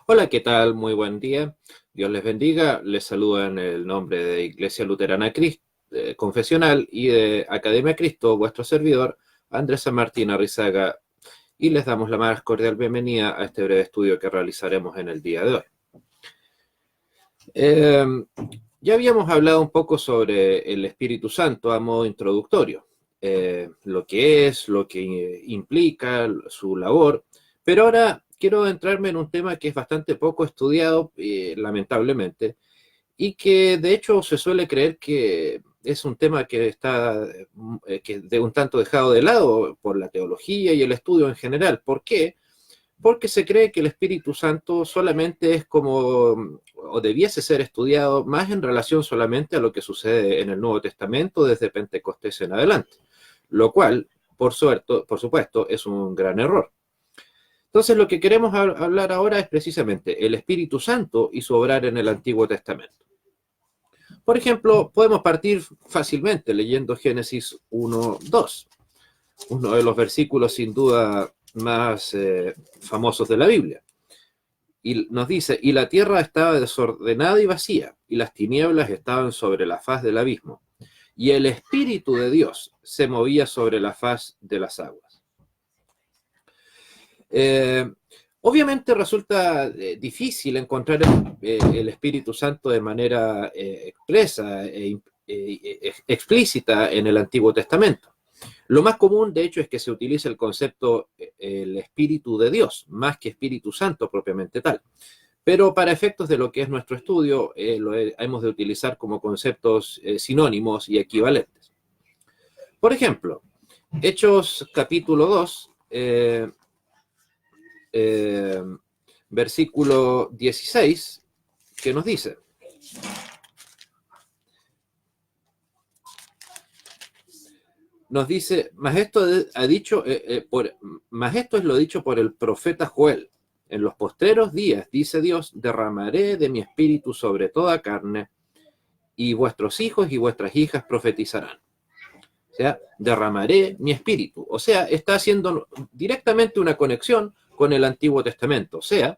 Hola, ¿qué tal? Muy buen día. Dios les bendiga. Les saluda en el nombre de Iglesia Luterana Confesional y de Academia Cristo, vuestro servidor, Andrés San Martín Arrizaga, y les damos la más cordial bienvenida a este breve estudio que realizaremos en el día de hoy. Ya habíamos hablado un poco sobre el Espíritu Santo a modo introductorio, lo que es, lo que implica, su labor, pero ahora quiero adentrarme en un tema que es bastante poco estudiado, lamentablemente, y que de hecho se suele creer que es un tema que está que de un tanto dejado de lado por la teología y el estudio en general. ¿Por qué? Porque se cree que el Espíritu Santo solamente es como, o debiese ser estudiado más en relación solamente a lo que sucede en el Nuevo Testamento desde Pentecostés en adelante, lo cual, por supuesto, es un gran error. Entonces, lo que queremos hablar ahora es precisamente el Espíritu Santo y su obrar en el Antiguo Testamento. Por ejemplo, podemos partir fácilmente leyendo Génesis 1:2, uno de los versículos sin duda más famosos de la Biblia. Y nos dice, y la tierra estaba desordenada y vacía, y las tinieblas estaban sobre la faz del abismo, y el Espíritu de Dios se movía sobre la faz de las aguas. Obviamente resulta difícil encontrar el Espíritu Santo de manera expresa e explícita en el Antiguo Testamento. Lo más común, de hecho, es que se utilice el concepto el Espíritu de Dios, más que Espíritu Santo propiamente tal. Pero para efectos de lo que es nuestro estudio, hemos de utilizar como conceptos sinónimos y equivalentes. Por ejemplo, Hechos capítulo 2, versículo 16, que nos dice: más esto es lo dicho por el profeta Joel. En los postreros días, dice Dios, derramaré de mi espíritu sobre toda carne, y vuestros hijos y vuestras hijas profetizarán. O sea, derramaré mi espíritu. O sea, está haciendo directamente una conexión con el Antiguo Testamento, o sea,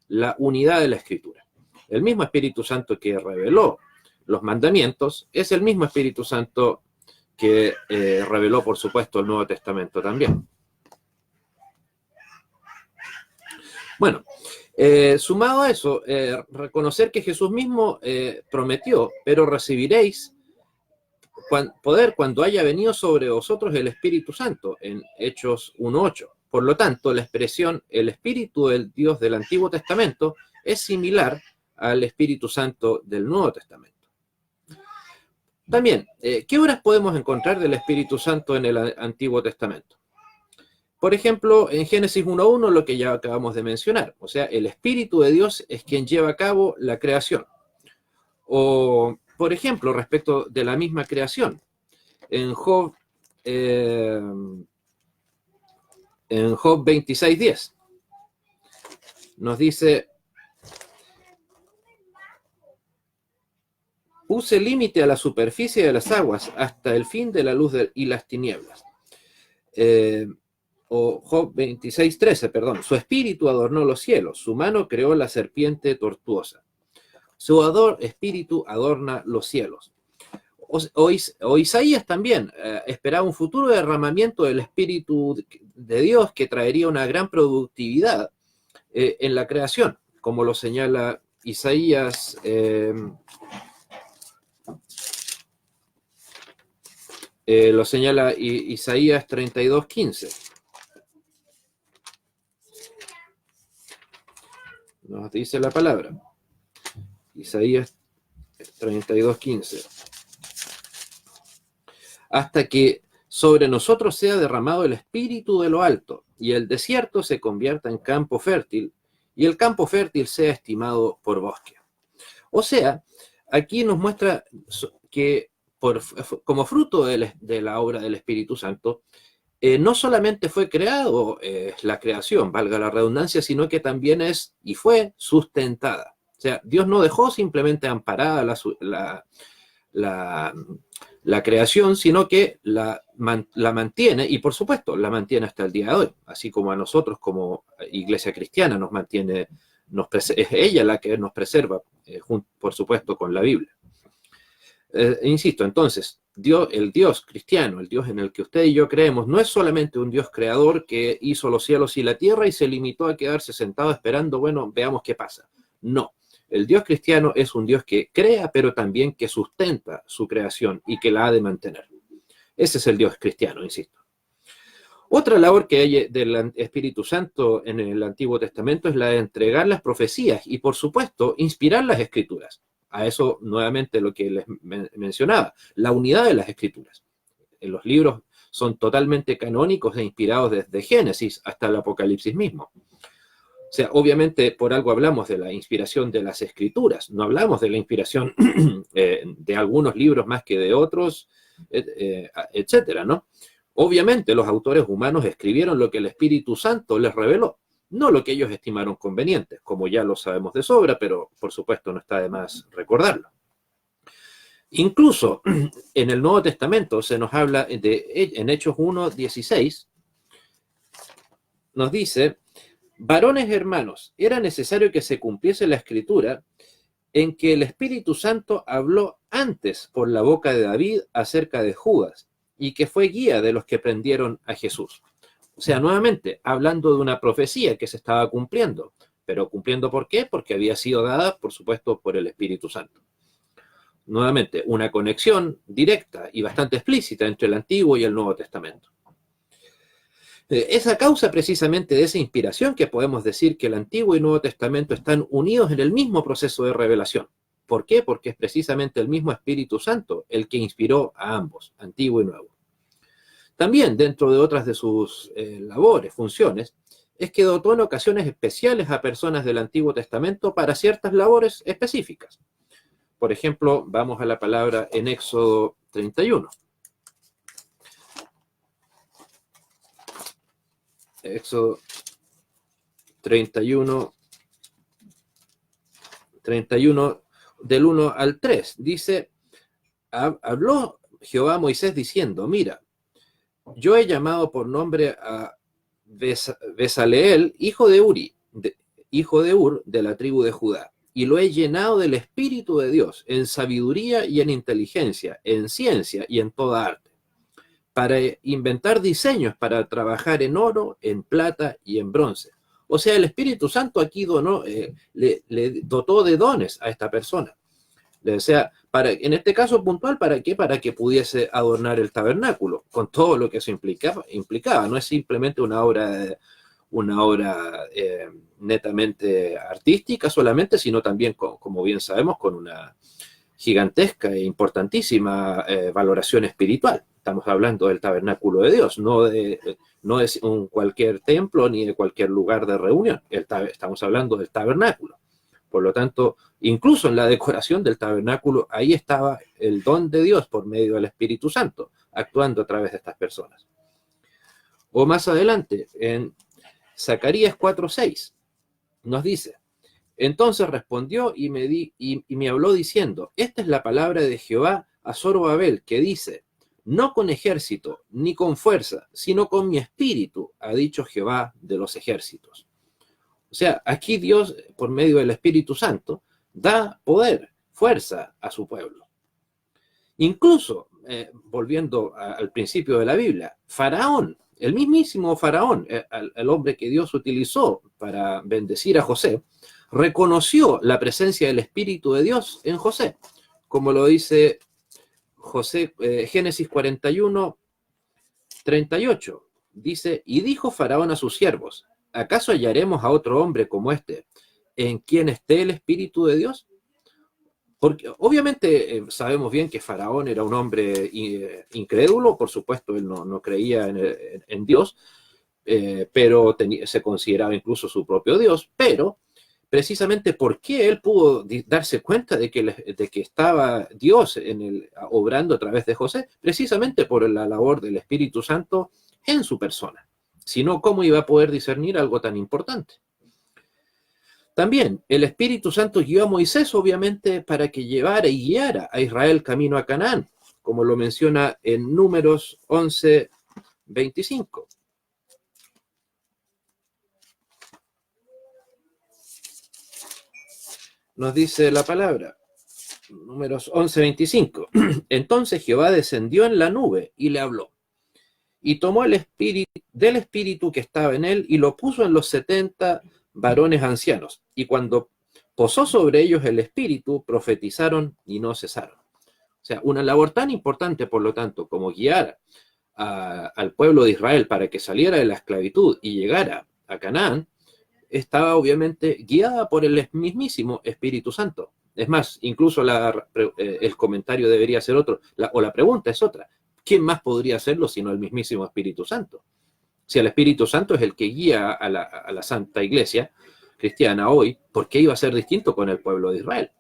la unidad de la Escritura. El mismo Espíritu Santo que reveló los mandamientos es el mismo Espíritu Santo que reveló, por supuesto, el Nuevo Testamento también. Bueno, sumado a eso, reconocer que Jesús mismo prometió, pero recibiréis poder cuando haya venido sobre vosotros el Espíritu Santo, en Hechos 1:8. Por lo tanto, la expresión el Espíritu del Dios del Antiguo Testamento es similar al Espíritu Santo del Nuevo Testamento. También, ¿qué obras podemos encontrar del Espíritu Santo en el Antiguo Testamento? Por ejemplo, en Génesis 1:1, lo que ya acabamos de mencionar, o sea, el Espíritu de Dios es quien lleva a cabo la creación. O, por ejemplo, respecto de la misma creación, en Job 26:10, nos dice: puse límite a la superficie de las aguas hasta el fin de la luz y las tinieblas. O Job 26:13, perdón, su espíritu adornó los cielos, su mano creó la serpiente tortuosa. Su espíritu adorna los cielos. O Isaías también esperaba un futuro derramamiento del Espíritu de Dios que traería una gran productividad en la creación, como lo señala Isaías Isaías 32:15. Nos dice la palabra. Isaías 32:15. Hasta que sobre nosotros sea derramado el espíritu de lo alto, y el desierto se convierta en campo fértil, y el campo fértil sea estimado por bosque. O sea, aquí nos muestra que como fruto de la obra del Espíritu Santo, no solamente fue creado la creación, valga la redundancia, sino que también es y fue sustentada. O sea, Dios no dejó simplemente amparada la creación, sino que la mantiene, y por supuesto la mantiene hasta el día de hoy, así como a nosotros como Iglesia Cristiana nos mantiene es ella la que nos preserva, por supuesto, con la Biblia. Insisto, entonces, el Dios cristiano, el Dios en el que usted y yo creemos, no es solamente un Dios creador que hizo los cielos y la tierra y se limitó a quedarse sentado esperando, bueno, veamos qué pasa. No, el Dios cristiano es un Dios que crea, pero también que sustenta su creación y que la ha de mantener. Ese es el Dios cristiano, insisto. Otra labor que hay del Espíritu Santo en el Antiguo Testamento es la de entregar las profecías y, por supuesto, inspirar las Escrituras. A eso, nuevamente, lo que les mencionaba, la unidad de las Escrituras. Los libros son totalmente canónicos e inspirados desde Génesis hasta el Apocalipsis mismo. O sea, obviamente, por algo hablamos de la inspiración de las Escrituras, no hablamos de la inspiración de algunos libros más que de otros, etcétera, ¿no? Obviamente, los autores humanos escribieron lo que el Espíritu Santo les reveló, no lo que ellos estimaron conveniente, como ya lo sabemos de sobra, pero por supuesto no está de más recordarlo. Incluso en el Nuevo Testamento se nos habla en Hechos 1:16, nos dice: varones hermanos, era necesario que se cumpliese la escritura en que el Espíritu Santo habló antes por la boca de David acerca de Judas, y que fue guía de los que prendieron a Jesús. O sea, nuevamente, hablando de una profecía que se estaba cumpliendo. ¿Pero cumpliendo por qué? Porque había sido dada, por supuesto, por el Espíritu Santo. Nuevamente, una conexión directa y bastante explícita entre el Antiguo y el Nuevo Testamento. Es a causa precisamente de esa inspiración que podemos decir que el Antiguo y Nuevo Testamento están unidos en el mismo proceso de revelación. ¿Por qué? Porque es precisamente el mismo Espíritu Santo el que inspiró a ambos, Antiguo y Nuevo. También, dentro de otras de sus labores, funciones, es que dotó en ocasiones especiales a personas del Antiguo Testamento para ciertas labores específicas. Por ejemplo, vamos a la palabra en Éxodo 31. Éxodo 31, del 1 al 3. Dice: habló Jehová a Moisés diciendo: mira, yo he llamado por nombre a Besaleel, hijo de Ur, de la tribu de Judá, y lo he llenado del Espíritu de Dios, en sabiduría y en inteligencia, en ciencia y en toda arte, para inventar diseños para trabajar en oro, en plata y en bronce. O sea, el Espíritu Santo aquí le dotó de dones a esta persona. O sea, en este caso puntual, ¿para qué? Para que pudiese adornar el tabernáculo, con todo lo que eso implicaba. No es simplemente una obra netamente artística solamente, sino también, como bien sabemos, con una gigantesca e importantísima valoración espiritual. Estamos hablando del tabernáculo de Dios, no de cualquier templo ni de cualquier lugar de reunión. Estamos hablando del tabernáculo. Por lo tanto, incluso en la decoración del tabernáculo, ahí estaba el don de Dios por medio del Espíritu Santo, actuando a través de estas personas. O más adelante, en Zacarías 4:6, nos dice: entonces respondió y me habló diciendo: esta es la palabra de Jehová a Zorobabel, que dice: no con ejército ni con fuerza, sino con mi espíritu, ha dicho Jehová de los ejércitos. O sea, aquí Dios, por medio del Espíritu Santo, da poder, fuerza a su pueblo. Incluso, volviendo al principio de la Biblia, Faraón, el mismísimo Faraón, el hombre que Dios utilizó para bendecir a José, reconoció la presencia del Espíritu de Dios en José, como lo dice Génesis 41:38. Dice: y dijo Faraón a sus siervos: ¿acaso hallaremos a otro hombre como este, en quien esté el Espíritu de Dios? Porque obviamente sabemos bien que Faraón era un hombre incrédulo, por supuesto él no creía en Dios, pero se consideraba incluso su propio Dios, pero precisamente porque él pudo darse cuenta de que estaba Dios obrando a través de José, precisamente por la labor del Espíritu Santo en su persona. Si no, ¿cómo iba a poder discernir algo tan importante? También el Espíritu Santo guió a Moisés, obviamente, para que llevara y guiara a Israel camino a Canaán, como lo menciona en Números 11:25. Nos dice la palabra, números 11:25. Entonces Jehová descendió en la nube y le habló. Y tomó el espíritu del espíritu que estaba en él y lo puso en los 70 varones ancianos. Y cuando posó sobre ellos el espíritu, profetizaron y no cesaron. O sea, una labor tan importante, por lo tanto, como guiar al pueblo de Israel para que saliera de la esclavitud y llegara a Canaán, estaba obviamente guiada por el mismísimo Espíritu Santo. Es más, incluso el comentario debería ser otro, o la pregunta es otra. ¿Quién más podría hacerlo sino el mismísimo Espíritu Santo? Si el Espíritu Santo es el que guía a la Santa Iglesia cristiana hoy, ¿por qué iba a ser distinto con el pueblo de Israel?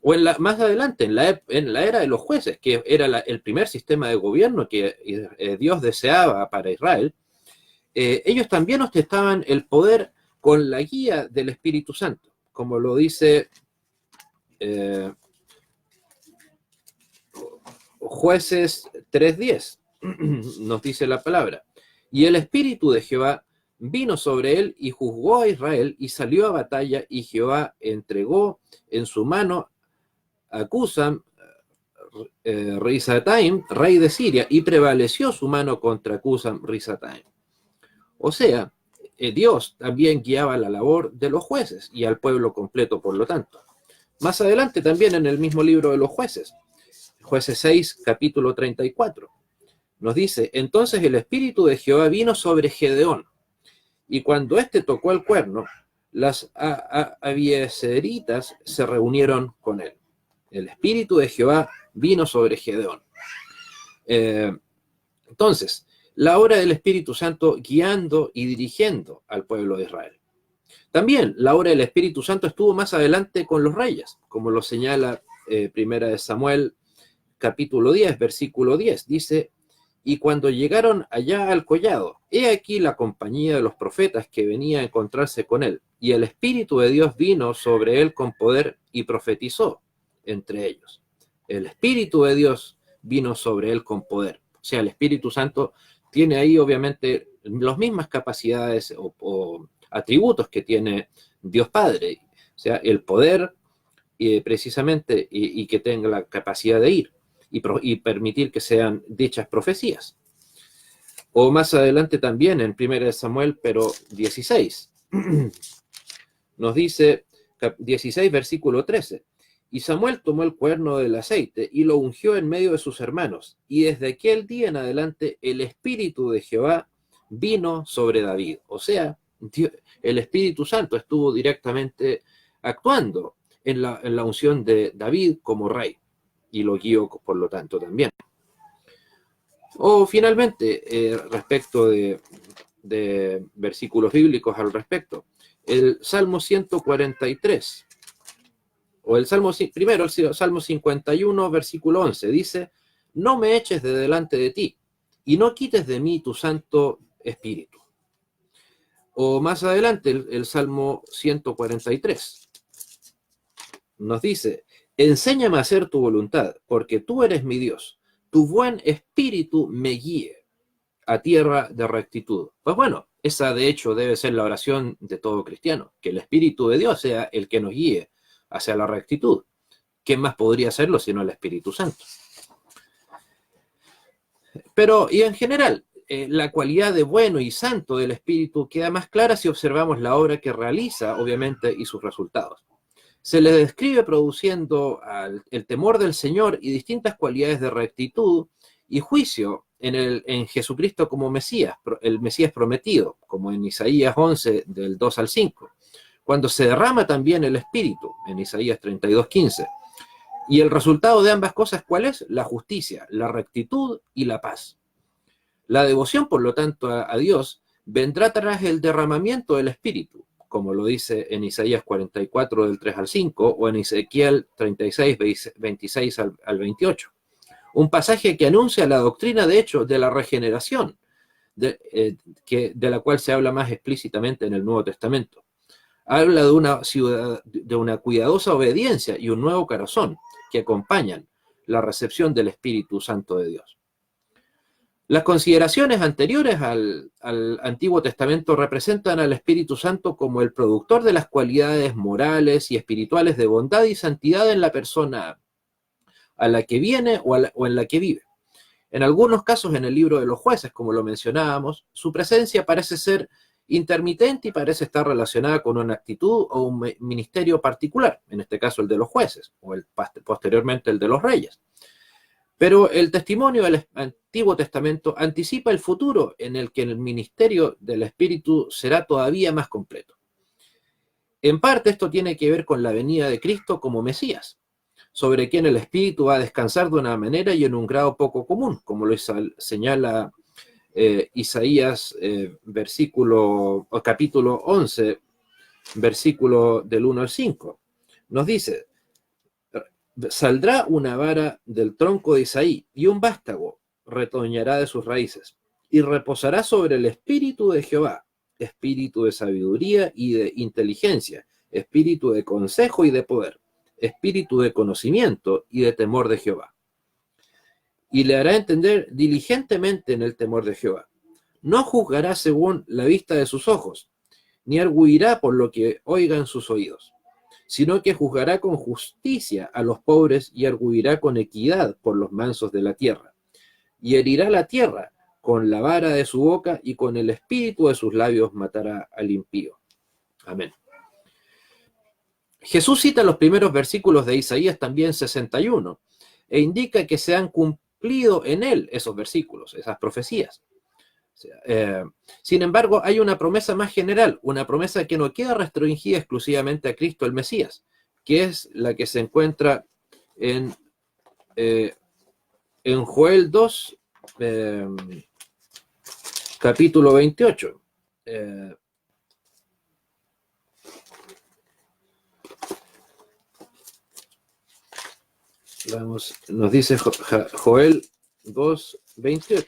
O más adelante, en la era de los jueces, que era el primer sistema de gobierno que Dios deseaba para Israel, ellos también ostentaban el poder con la guía del Espíritu Santo, como lo dice Jueces 3:10, nos dice la palabra. Y el Espíritu de Jehová vino sobre él y juzgó a Israel y salió a batalla, y Jehová entregó en su mano a Cusam Risataim, rey de Siria, y prevaleció su mano contra Cusam Risataim. O sea, Dios también guiaba la labor de los jueces y al pueblo completo, por lo tanto. Más adelante también en el mismo libro de los jueces, Jueces 6, capítulo 34, nos dice, entonces el Espíritu de Jehová vino sobre Gedeón, y cuando éste tocó el cuerno, las abiezeritas se reunieron con él. El Espíritu de Jehová vino sobre Gedeón. Entonces, la obra del Espíritu Santo guiando y dirigiendo al pueblo de Israel. También la obra del Espíritu Santo estuvo más adelante con los reyes, como lo señala Primera de Samuel, capítulo 10, versículo 10. Dice, y cuando llegaron allá al collado, he aquí la compañía de los profetas que venía a encontrarse con él, y el Espíritu de Dios vino sobre él con poder y profetizó entre ellos. El Espíritu de Dios vino sobre él con poder. O sea, el Espíritu Santo tiene ahí obviamente las mismas capacidades o atributos que tiene Dios Padre. O sea, el poder precisamente y que tenga la capacidad de ir y permitir que sean dichas profecías. O más adelante también en 1 Samuel, pero 16, nos dice 16, versículo 13. Y Samuel tomó el cuerno del aceite y lo ungió en medio de sus hermanos. Y desde aquel día en adelante el Espíritu de Jehová vino sobre David. O sea, el Espíritu Santo estuvo directamente actuando en la unción de David como rey. Y lo guió, por lo tanto, también. O finalmente, respecto de versículos bíblicos al respecto, el Salmo 143. O el Salmo 51, versículo 11, dice, no me eches de delante de ti, y no quites de mí tu Santo Espíritu. O más adelante, el Salmo 143, nos dice, enséñame a hacer tu voluntad, porque tú eres mi Dios, tu buen espíritu me guíe a tierra de rectitud. Pues bueno, esa de hecho debe ser la oración de todo cristiano, que el Espíritu de Dios sea el que nos guíe hacia la rectitud. ¿Quién más podría hacerlo sino el Espíritu Santo? Pero, y en general, la cualidad de bueno y santo del Espíritu queda más clara si observamos la obra que realiza, obviamente, y sus resultados. Se le describe produciendo el temor del Señor y distintas cualidades de rectitud y juicio en Jesucristo como Mesías, el Mesías prometido, como en Isaías 11, del 2 al 5. Cuando se derrama también el Espíritu, en Isaías 32:15. Y el resultado de ambas cosas, ¿cuál es? La justicia, la rectitud y la paz. La devoción, por lo tanto, a Dios vendrá tras el derramamiento del Espíritu, como lo dice en Isaías 44, del 3 al 5, o en Ezequiel 36, 26 al 28. Un pasaje que anuncia la doctrina, de hecho, de la regeneración, de la cual se habla más explícitamente en el Nuevo Testamento. Habla de una cuidadosa obediencia y un nuevo corazón que acompañan la recepción del Espíritu Santo de Dios. Las consideraciones anteriores al Antiguo Testamento representan al Espíritu Santo como el productor de las cualidades morales y espirituales de bondad y santidad en la persona a la que viene o en la que vive. En algunos casos, en el libro de los jueces, como lo mencionábamos, su presencia parece ser intermitente y parece estar relacionada con una actitud o un ministerio particular, en este caso el de los jueces, o posteriormente el de los reyes. Pero el testimonio del Antiguo Testamento anticipa el futuro en el que el ministerio del Espíritu será todavía más completo. En parte esto tiene que ver con la venida de Cristo como Mesías, sobre quien el Espíritu va a descansar de una manera y en un grado poco común, como lo señala Isaías capítulo 11, versículo del 1 al 5. Nos dice: saldrá una vara del tronco de Isaí, y un vástago retoñará de sus raíces, y reposará sobre el espíritu de Jehová, espíritu de sabiduría y de inteligencia, espíritu de consejo y de poder, espíritu de conocimiento y de temor de Jehová. Y le hará entender diligentemente en el temor de Jehová. No juzgará según la vista de sus ojos, ni arguirá por lo que oigan sus oídos, sino que juzgará con justicia a los pobres y arguirá con equidad por los mansos de la tierra. Y herirá la tierra con la vara de su boca, y con el espíritu de sus labios matará al impío. Amén. Jesús cita los primeros versículos de Isaías también 61, e indica que se han cumplido en él esos versículos, esas profecías. Sin embargo, hay una promesa más general, una promesa que no queda restringida exclusivamente a Cristo el Mesías, que es la que se encuentra en Joel 2, capítulo 28. Nos dice Joel 2, 28.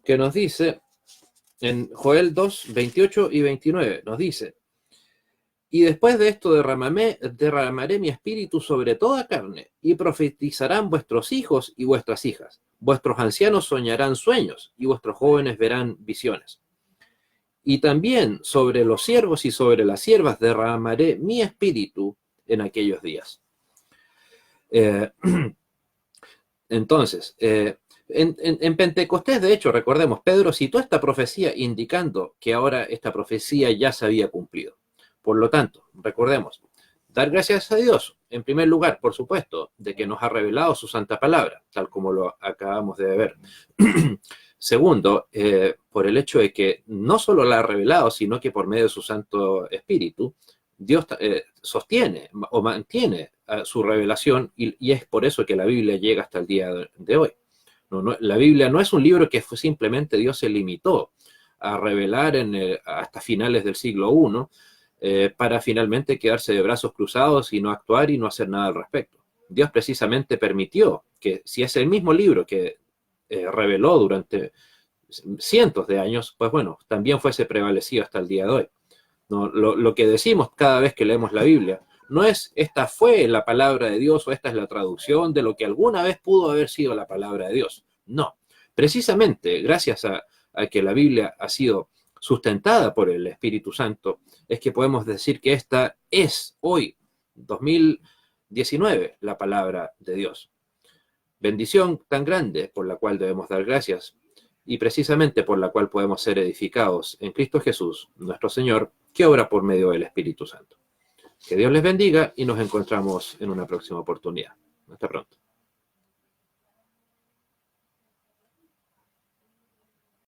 Que nos dice, en Joel 2, 28 y 29, nos dice: y después de esto derramaré mi espíritu sobre toda carne, y profetizarán vuestros hijos y vuestras hijas. Vuestros ancianos soñarán sueños, y vuestros jóvenes verán visiones. Y también sobre los siervos y sobre las siervas derramaré mi espíritu en aquellos días. Entonces, en Pentecostés, de hecho, recordemos, Pedro citó esta profecía indicando que ahora esta profecía ya se había cumplido. Por lo tanto, recordemos, dar gracias a Dios, en primer lugar, por supuesto, de que nos ha revelado su santa palabra, tal como lo acabamos de ver. Segundo, por el hecho de que no solo la ha revelado, sino que por medio de su Santo Espíritu, Dios sostiene o mantiene su revelación, y es por eso que la Biblia llega hasta el día de hoy. La Biblia no es un libro que simplemente Dios se limitó a revelar hasta finales del siglo I, para finalmente quedarse de brazos cruzados y no actuar y no hacer nada al respecto. Dios precisamente permitió que, si es el mismo libro que reveló durante cientos de años, pues bueno, también fuese prevalecido hasta el día de hoy. No, lo que decimos cada vez que leemos la Biblia no es esta fue la palabra de Dios o esta es la traducción de lo que alguna vez pudo haber sido la palabra de Dios. No, precisamente gracias a que la Biblia ha sido sustentada por el Espíritu Santo, es que podemos decir que esta es hoy, 2019, la palabra de Dios. Bendición tan grande por la cual debemos dar gracias, y precisamente por la cual podemos ser edificados en Cristo Jesús, nuestro Señor, que obra por medio del Espíritu Santo. Que Dios les bendiga y nos encontramos en una próxima oportunidad. Hasta pronto.